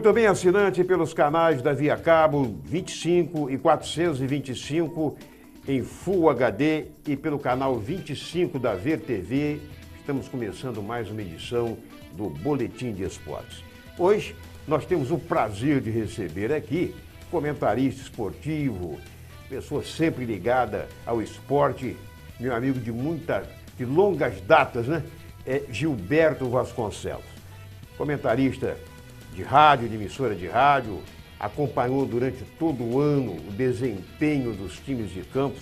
também assinante pelos canais da Via Cabo 25 e 425 em Full HD e pelo canal 25 da Ver TV. Estamos começando mais uma edição do Boletim de Esportes. Hoje nós temos o prazer de receber aqui comentarista esportivo, pessoa sempre ligada ao esporte, meu amigo de longas datas, né? É Gilberto Vasconcelos. Comentarista de rádio, de emissora de rádio, acompanhou durante todo o ano o desempenho dos times de Campos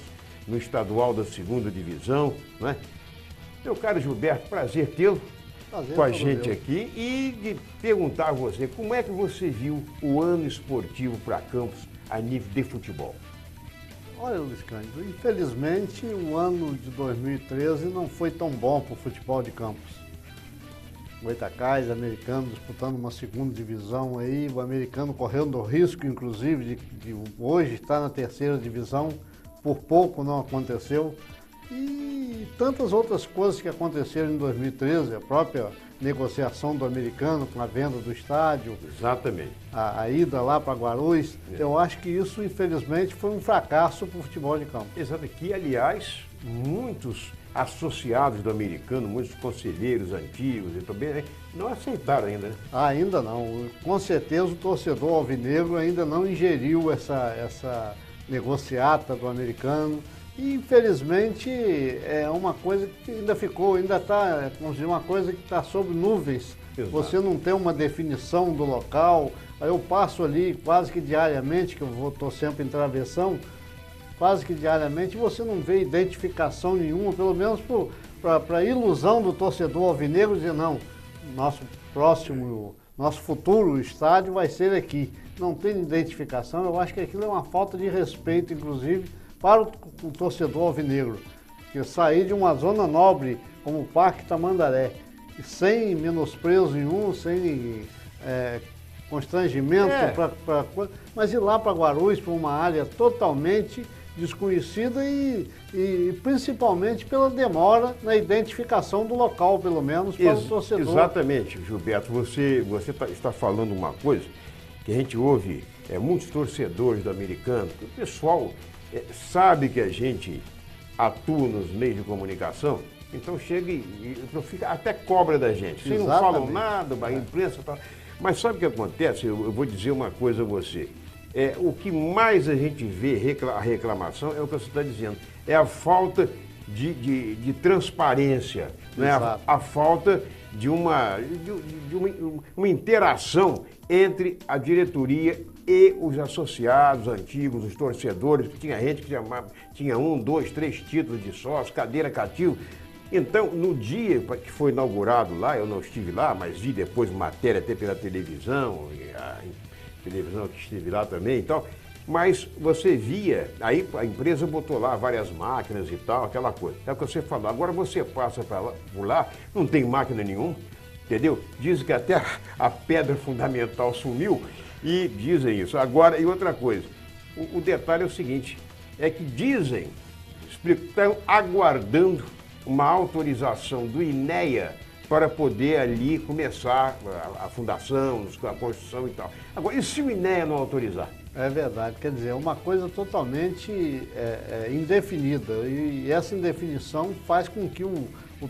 no estadual da 2ª divisão, né? Meu caro Gilberto, prazer tê-lo com a gente aqui e de perguntar a você, como é que você viu o ano esportivo para Campos a nível de futebol? Olha, Luiz Cândido, infelizmente o ano de 2013 não foi tão bom para o futebol de Campos. Goitacás, Americano disputando uma 2ª divisão aí, o Americano correndo o risco, inclusive, de hoje estar na 3ª divisão, por pouco não aconteceu. E tantas outras coisas que aconteceram em 2013, a própria negociação do Americano com a venda do estádio. Exatamente. A ida lá para Guarulhos. Eu acho que isso, infelizmente, foi um fracasso para o futebol de campo. Exato, que, aliás, muitos associados do Americano, muitos conselheiros antigos e também não aceitaram ainda, né? Ainda não. Com certeza o torcedor alvinegro ainda não ingeriu essa negociata do Americano. E, infelizmente, é uma coisa que ainda está, vamos dizer, uma coisa que está sob nuvens. Exato. Você não tem uma definição do local. Aí eu passo ali quase que diariamente, que eu estou sempre em travessão, quase que diariamente, você não vê identificação nenhuma, pelo menos para a ilusão do torcedor alvinegro, dizer, não, nosso futuro estádio vai ser aqui. Não tem identificação, eu acho que aquilo é uma falta de respeito, inclusive, para o torcedor alvinegro, que sair de uma zona nobre como o Parque Tamandaré, sem menosprezo nenhum, sem constrangimento, mas ir lá para Guarulhos, para uma área totalmente desconhecida e principalmente pela demora na identificação do local, pelo menos, para o torcedor. Exatamente, Gilberto, você está falando uma coisa que a gente ouve muitos torcedores do Americano, que o pessoal sabe que a gente atua nos meios de comunicação, então chega e fica, até cobra da gente. Vocês não falam nada, a imprensa tal. Mas sabe o que acontece? Eu vou dizer uma coisa a você. O que mais a gente vê, a reclamação, é o que você está dizendo. É a falta de transparência, né? A falta de uma interação entre a diretoria e os associados antigos, os torcedores, que tinha gente que tinha 1, 2, 3 títulos de sócio, cadeira cativa. Então, no dia que foi inaugurado lá, eu não estive lá, mas vi depois matéria até pela televisão, a televisão que esteve lá também e tal, mas você via, aí a empresa botou lá várias máquinas e tal, aquela coisa. É o que você falou, agora você passa por lá, não tem máquina nenhuma, entendeu? Dizem que até a pedra fundamental sumiu e dizem isso. Agora, e outra coisa, o detalhe é o seguinte, é que dizem, estão aguardando uma autorização do INEA para poder ali começar a fundação, a construção e tal. Agora, e se o INEA não autorizar? É verdade, quer dizer, é uma coisa totalmente indefinida e essa indefinição faz com que o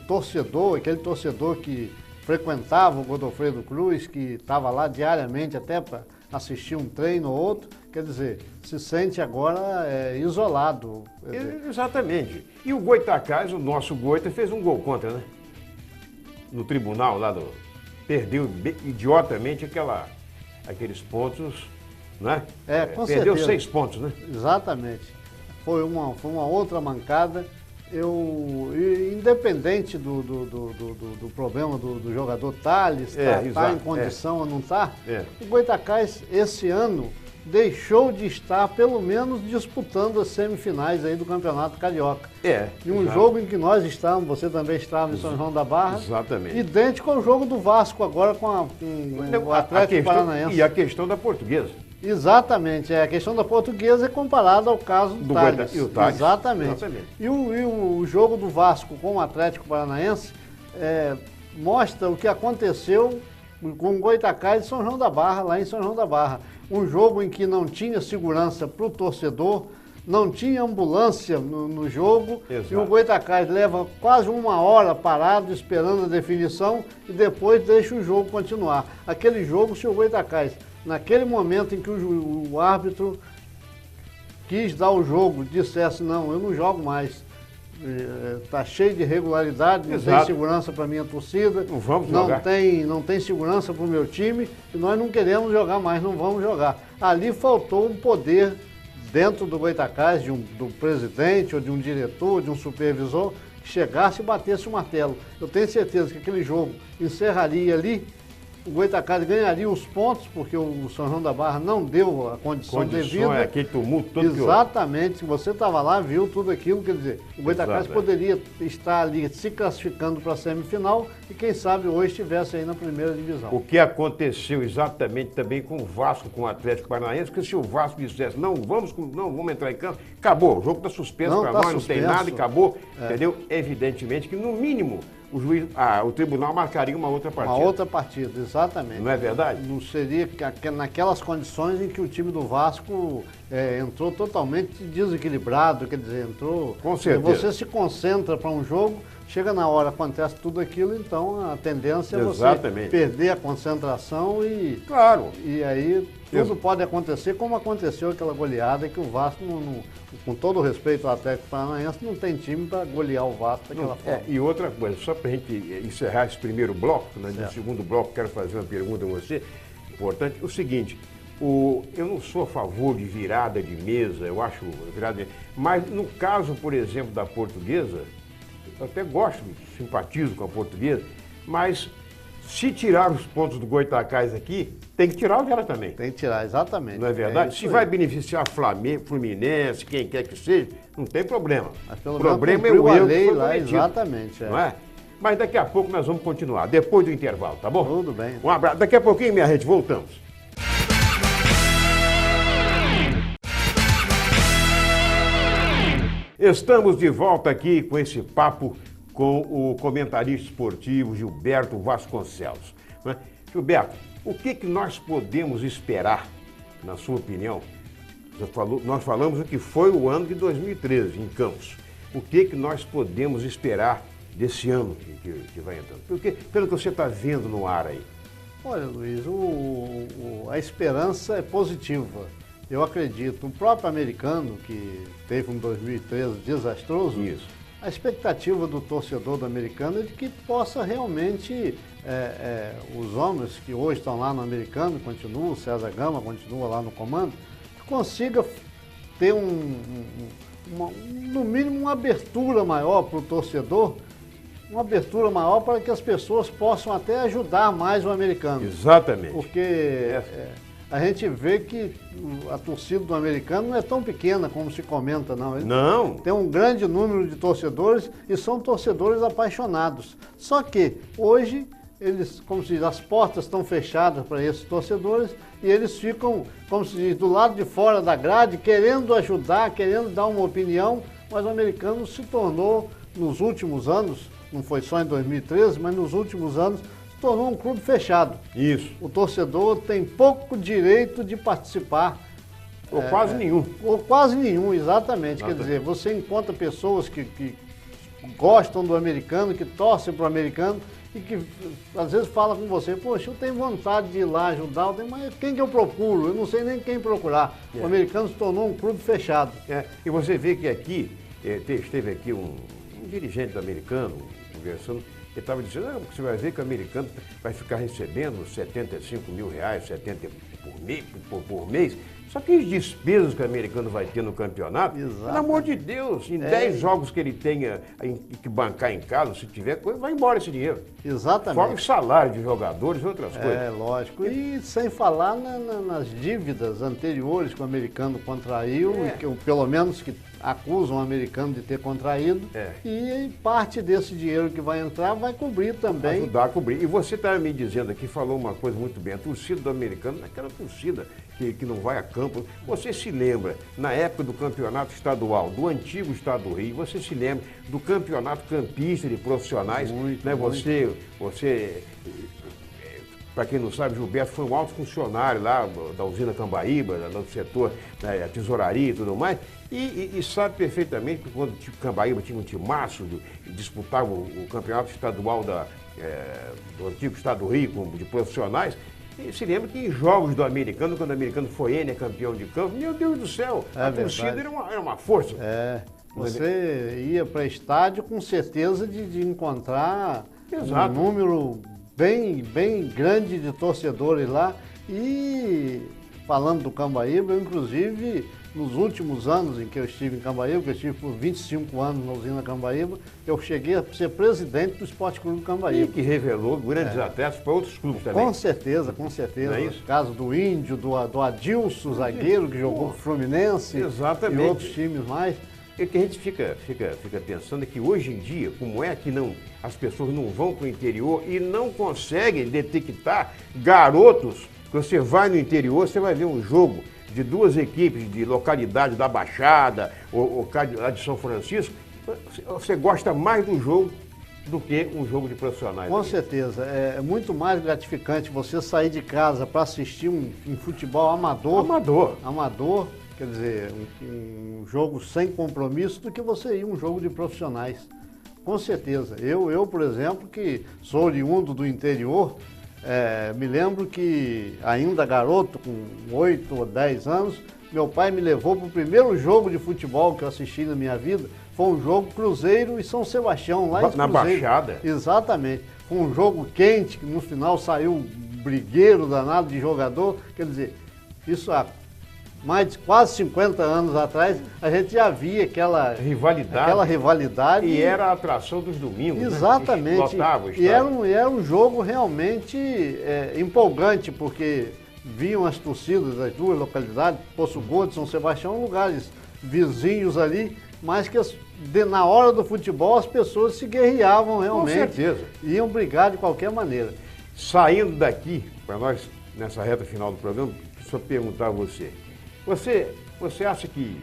torcedor, aquele torcedor que frequentava o Godofredo Cruz, que estava lá diariamente até para assistir um treino ou outro, quer dizer, se sente agora isolado. Exatamente. E o Goitacás, o nosso Goita, fez um gol contra, né? No tribunal lá perdeu idiotamente aqueles pontos, né? Com perdeu certeza. 6 pontos, né? Exatamente. Foi uma outra mancada. Independente do problema do jogador Thales, tá em condição ou não está, o Goitacás esse ano deixou de estar, pelo menos, disputando as semifinais aí do Campeonato Carioca. Em um jogo em que nós estávamos, você também estava em São João da Barra. Exatamente. Idêntico ao jogo do Vasco agora com o Atlético Paranaense. E a questão da Portuguesa. Exatamente, a questão da Portuguesa é comparada ao caso do Thales. Exatamente. E o jogo do Vasco com o Atlético Paranaense mostra o que aconteceu com Goytacás e São João da Barra, lá em São João da Barra. Um jogo em que não tinha segurança para o torcedor, não tinha ambulância no jogo. Exato. E o Goytacás leva quase 1 hora parado esperando a definição e depois deixa o jogo continuar. Aquele jogo, se o Goytacás, naquele momento em que o árbitro quis dar o jogo, dissesse, não, eu não jogo mais, está cheio de irregularidade, não tem segurança para a minha torcida, não vamos jogar. Não tem segurança para o meu time, e nós não queremos jogar mais, não vamos jogar. Ali faltou um poder dentro do Goytacás, do presidente, ou de um diretor, de um supervisor, que chegasse e batesse o martelo. Eu tenho certeza que aquele jogo encerraria ali, o Goytacás ganharia os pontos, porque o São João da Barra não deu a condição devida. Aquele tumulto todo. Exatamente, você estava lá, viu tudo aquilo, quer dizer, o Goytacás poderia estar ali se classificando para a semifinal e quem sabe hoje estivesse aí na primeira divisão. O que aconteceu exatamente também com o Vasco, com o Atlético Paranaense, porque se o Vasco dissesse, não vamos entrar em campo, acabou, o jogo está suspenso para nós, não tem nada e acabou, entendeu? Evidentemente que no mínimo o tribunal marcaria uma outra partida. Uma outra partida, exatamente. Não é verdade? Não seria naquelas condições em que o time do Vasco entrou totalmente desequilibrado, quer dizer, entrou... Com certeza. Você se concentra para um jogo, chega na hora, acontece tudo aquilo, então a tendência é você perder a concentração e... Claro. E aí tudo pode acontecer, como aconteceu aquela goleada que o Vasco, com todo o respeito ao Atlético Paranaense, não tem time para golear o Vasco daquela forma. E outra coisa, só para a gente encerrar esse primeiro bloco, né, no segundo bloco quero fazer uma pergunta a você, importante, o seguinte, eu não sou a favor de virada de mesa, eu acho virada de mesa, mas no caso, por exemplo, da Portuguesa, eu até gosto, simpatizo com a Portuguesa, mas se tirar os pontos do Goytacás aqui, tem que tirar o dela também. Tem que tirar, exatamente. Não é verdade? Se vai beneficiar Flamengo, Fluminense, quem quer que seja, não tem problema. O problema é o erro que foi cometido. Exatamente. Não é? Mas daqui a pouco nós vamos continuar, depois do intervalo, tá bom? Tudo bem. Um abraço. Daqui a pouquinho, minha gente, voltamos. Estamos de volta aqui com esse papo com o comentarista esportivo Gilberto Vasconcelos. Né? Gilberto, o que nós podemos esperar, na sua opinião? Nós falamos o que foi o ano de 2013 em Campos. O que nós podemos esperar desse ano que vai entrando? Porque, pelo que você está vendo no ar aí. Olha, Luiz, a esperança é positiva. Eu acredito. O próprio americano, que teve um 2013 desastroso, a expectativa do torcedor do americano é de que possa realmente, os homens que hoje estão lá no americano, continuam, o César Gama continua lá no comando, que consiga ter no mínimo uma abertura maior para o torcedor, uma abertura maior para que as pessoas possam até ajudar mais o americano. Exatamente. Porque a gente vê que a torcida do americano não é tão pequena como se comenta, não. Não. Tem um grande número de torcedores e são torcedores apaixonados. Só que hoje, como se diz, as portas estão fechadas para esses torcedores e eles ficam, como se diz, do lado de fora da grade, querendo ajudar, querendo dar uma opinião, mas o americano se tornou, nos últimos anos, não foi só em 2013, mas nos últimos anos, se tornou um clube fechado. Isso. O torcedor tem pouco direito de participar. Ou quase nenhum. Ou quase nenhum, exatamente. Quer dizer, você encontra pessoas que gostam do americano, que torcem para o americano e que às vezes falam com você, poxa, eu tenho vontade de ir lá ajudar, mas quem que eu procuro? Eu não sei nem quem procurar. O americano se tornou um clube fechado. E você vê que aqui, esteve aqui um dirigente do americano conversando, ele estava dizendo, você vai ver que o americano vai ficar recebendo 75 mil reais, 70 por mês. Só que as despesas que o americano vai ter no campeonato, pelo amor de Deus, em 10 jogos que ele tenha que bancar em casa, se tiver coisa, vai embora esse dinheiro. Exatamente. Fora o salário de jogadores e outras coisas. É, lógico. E sem falar nas dívidas anteriores que o americano contraiu, que, pelo menos que acusam o americano de ter contraído, e parte desse dinheiro que vai entrar vai cobrir também. Ajudar a cobrir. E você estava me dizendo aqui, falou uma coisa muito bem, a torcida do americano, aquela torcida que não vai a campo. Você se lembra, na época do campeonato estadual, do antigo estado do Rio, você se lembra do campeonato campista de profissionais, muito, né? Muito. Você Para quem não sabe, Gilberto foi um alto funcionário lá da usina Cambaíba, lá do setor da tesouraria e tudo mais, e sabe perfeitamente que quando o Cambaíba tinha um timaço, disputava o campeonato estadual do antigo estado do Rio, de profissionais, e se lembra que em jogos do americano, quando o americano foi campeão de campo, meu Deus do céu, a torcida era uma força. Você ia para estádio com certeza de encontrar Exato. um número bem grande de torcedores lá. E falando do Cambaíba, eu, inclusive, nos últimos anos em que eu estive em Cambaíba, que eu estive por 25 anos na usina Cambaíba, eu cheguei a ser presidente do Esporte Clube Cambaíba. E que revelou grandes atletas para outros clubes também. Com certeza, com certeza. Não é isso? O caso do Índio, do Adilson, zagueiro, que jogou pro Fluminense. Exatamente. E outros times mais. O que a gente fica pensando é que hoje em dia, como é que as pessoas não vão para o interior e não conseguem detectar garotos, que você vai no interior, você vai ver um jogo de duas equipes de localidade da Baixada ou lá de São Francisco, você gosta mais do jogo do que um jogo de profissionais. Com certeza. É muito mais gratificante você sair de casa para assistir um futebol amador, quer dizer, um jogo sem compromisso, do que você ir a um jogo de profissionais. Com certeza. Eu, por exemplo, que sou oriundo do interior, me lembro que ainda garoto, com 8 ou 10 anos, meu pai me levou para o primeiro jogo de futebol que eu assisti na minha vida. Foi um jogo Cruzeiro e São Sebastião, lá em Cruzeiro. Na Baixada? Exatamente. Foi um jogo quente, que no final saiu um brigueiro danado de jogador. Quer dizer, isso há mais de quase 50 anos atrás, a gente já via aquela rivalidade. E era a atração dos domingos. Exatamente. Né? Lotava o e era um jogo realmente empolgante, porque viam as torcidas das duas localidades, Poço Gordo e São Sebastião, lugares vizinhos ali, mas que na hora do futebol as pessoas se guerreavam realmente. Com certeza. Iam brigar de qualquer maneira. Saindo daqui, para nós, nessa reta final do programa, só perguntar a você. Você acha que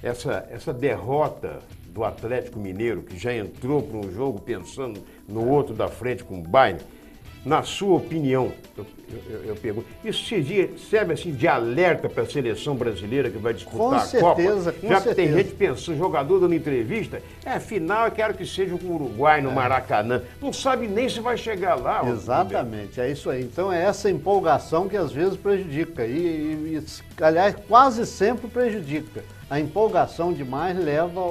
essa derrota do Atlético Mineiro, que já entrou para um jogo pensando no outro da frente com o Bayern, na sua opinião, eu pergunto, isso serve assim de alerta para a seleção brasileira que vai disputar a Copa? Já que tem gente pensando, jogador dando entrevista, afinal eu quero que seja com o Uruguai no Maracanã. Não sabe nem se vai chegar lá. Exatamente, é isso aí. Então é essa empolgação que às vezes prejudica e aliás, quase sempre prejudica. A empolgação demais leva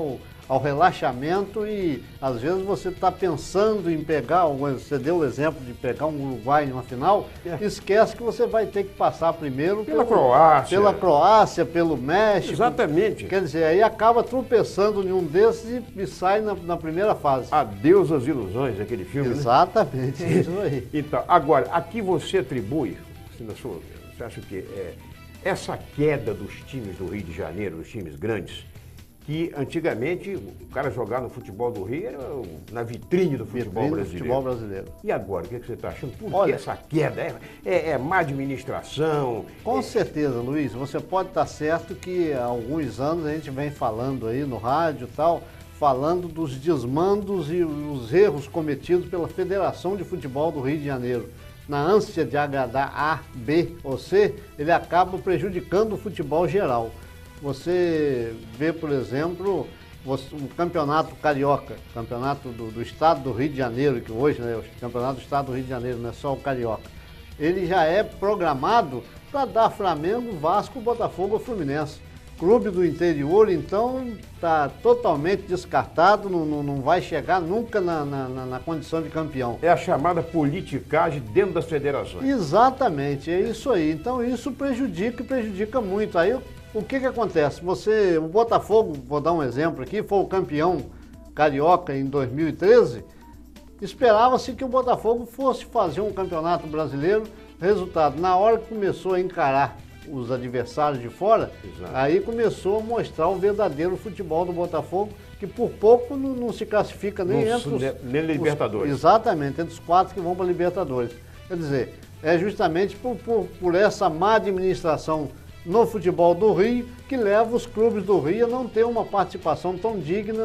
ao relaxamento e às vezes você está pensando em pegar, você deu o exemplo de pegar um Uruguai numa final, esquece que você vai ter que passar primeiro pela Croácia, pelo México. Exatamente. Quer dizer, aí acaba tropeçando em um desses e sai na primeira fase. Adeus às ilusões, aquele filme. Exatamente, né? Isso aí. Então, agora, aqui você atribui, você acha que essa queda dos times do Rio de Janeiro, dos times grandes, que antigamente o cara jogar no futebol do Rio era na vitrine do futebol brasileiro. E agora, o que você está achando? Por que essa queda? É má administração? Com certeza, Luiz. Você pode estar certo que há alguns anos a gente vem falando aí no rádio e tal, falando dos desmandos e os erros cometidos pela Federação de Futebol do Rio de Janeiro. Na ânsia de agradar A, B ou C, ele acaba prejudicando o futebol geral. Você vê, por exemplo, o campeonato carioca, campeonato do estado do Rio de Janeiro, que hoje, né, o campeonato do estado do Rio de Janeiro, não é só o carioca, ele já é programado para dar Flamengo, Vasco, Botafogo ou Fluminense. Clube do interior, então, está totalmente descartado, não vai chegar nunca na condição de campeão. É a chamada politicagem dentro das federações. Exatamente, é isso aí. Então, isso prejudica muito. Aí, o que acontece? O Botafogo, vou dar um exemplo aqui, foi o campeão carioca em 2013, esperava-se que o Botafogo fosse fazer um campeonato brasileiro. Resultado, na hora que começou a encarar os adversários de fora, aí começou a mostrar o verdadeiro futebol do Botafogo, que por pouco não se classifica nem nem Libertadores. Exatamente, entre os 4 que vão para a Libertadores. Quer dizer, é justamente por essa má administração no futebol do Rio que leva os clubes do Rio a não ter uma participação tão digna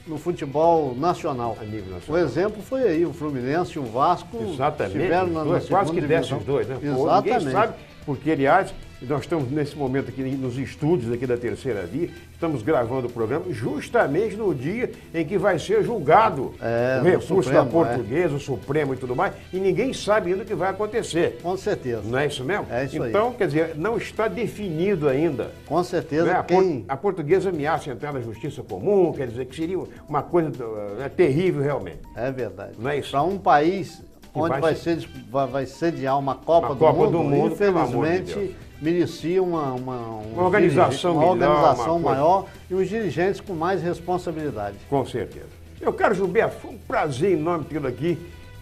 no futebol nacional. A nível O nacional. exemplo foi aí, o Fluminense e o Vasco Exatamente, estiveram os na dois, segunda quase que desce divisão. os dois, né? Pô, Exatamente. ninguém sabe, porque, aliás, nós estamos nesse momento aqui nos estúdios aqui da Terceira Via, estamos gravando o programa justamente no dia em que vai ser julgado o recurso Supremo, da Portuguesa, o Supremo e tudo mais, e ninguém sabe ainda o que vai acontecer. Com certeza. Não é isso mesmo? É isso aí. Então, quer dizer, não está definido ainda. Com certeza, Né? quem... A Portuguesa ameaça entrar na justiça comum, quer dizer, que seria uma coisa terrível realmente. É verdade. Não é isso? Para um país onde vai sediar uma Copa, do Mundo, pelo amor de infelizmente, Deus. merecia uma organização melhor, organização uma coisa. maior e os dirigentes com mais responsabilidade. Com certeza. Meu caro Gilberto, foi um prazer enorme tê-lo aqui.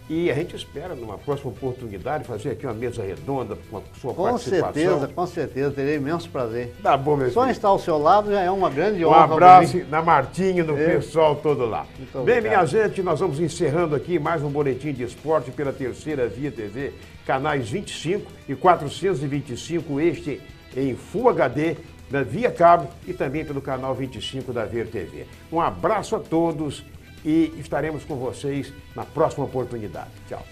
E a gente espera, numa próxima oportunidade, fazer aqui uma mesa redonda com a sua participação. Com certeza, terei imenso prazer. Tá bom, meu Só filho. estar ao seu lado já é uma grande Um honra. para abraço mim. na Martinha, no pessoal todo lá. Muito Bem, obrigado. minha gente, nós vamos encerrando aqui mais um boletim de esporte pela Terceira Via TV, canais 25 e 425, este em Full HD, da Via Cabo e também pelo canal 25 da Ver TV. Um abraço a todos e estaremos com vocês na próxima oportunidade. Tchau.